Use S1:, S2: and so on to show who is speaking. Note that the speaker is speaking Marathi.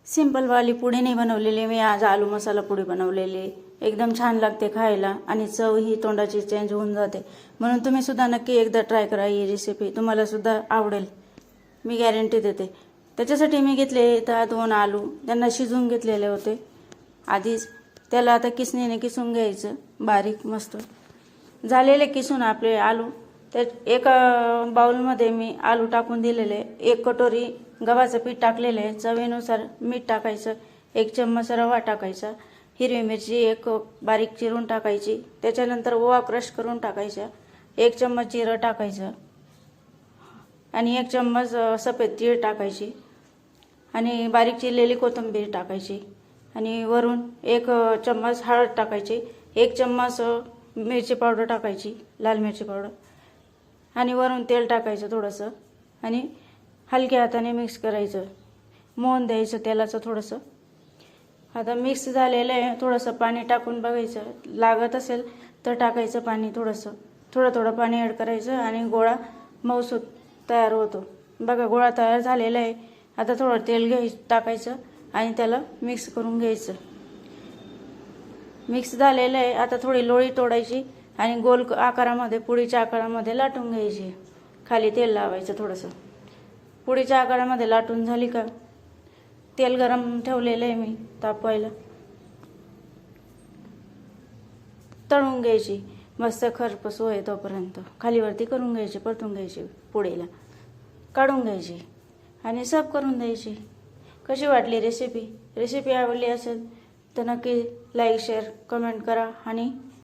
S1: सिंपलवाली पुडी नाही बनवलेली मी आज, आलू मसाला पुडी बनवलेली. एकदम छान लागते खायला आणि चव ही तोंडाची चेंज होऊन जाते. म्हणून तुम्ही सुद्धा नक्की एकदा ट्राय करा ही रेसिपी, तुम्हाला सुद्धा आवडेल, मी गॅरंटी देते. त्याच्यासाठी मी घेतले तर 2 आलू, त्यांना शिजवून घेतलेले होते आधीच. त्याला आता किसणीने किसून घ्यायचं बारीक मस्त. झालेले किसून आपले आलू त्या एका बाउलमध्ये मी आलू टाकून दिलेले. 1 कटोरी गव्हाचं पीठ टाकलेलं आहे. चवीनुसार मीठ टाकायचं. 1 चम्मच रवा टाकायचा. हिरवी मिरची 1 बारीक चिरून टाकायची. त्याच्यानंतर ओवा क्रश करून टाकायचा. 1 चम्मच जिरं टाकायचं आणि 1 चम्मच सफेद तीळ टाकायची आणि बारीक चिरलेली कोथिंबीर टाकायची आणि वरून 1 चम्मच हळद टाकायची. 1 चम्मच मिरची पावडर टाकायची, लाल मिरची पावडर, आणि वरून तेल टाकायचं थोडंसं आणि हलक्या हाताने मिक्स करायचं. मोहन द्यायचं तेलाचं थोडंसं. आता मिक्स झालेलं आहे. थोडंसं पाणी टाकून बघायचं, लागत असेल तर टाकायचं पाणी थोडंसं. थोडं पाणी ॲड करायचं आणि गोळा मऊसूत तयार होतो. बघा गोळा तयार झालेला आहे. आता थोडं तेल टाकायचं आणि त्याला मिक्स करून घ्यायचं. मिक्स झालेलं आहे. आता थोडी लोळी तोडायची आणि गोल आकारामध्ये, पुडीच्या आकारामध्ये लाटून घ्यायची. खाली तेल लावायचं थोडंसं. पुडीच्या आकारामध्ये लाटून झाली का, तेल गरम ठेवलेलं आहे मी तापवायला. तळून घ्यायची मस्त खरपूस होय तोपर्यंत. खालीवरती करून घ्यायची, परतून घ्यायची पुडीला, काढून घ्यायची आणि सर्व करून द्यायची. कशी वाटली रेसिपी? रेसिपी आवडली असेल तर नक्की लाईक, शेअर, कमेंट करा आणि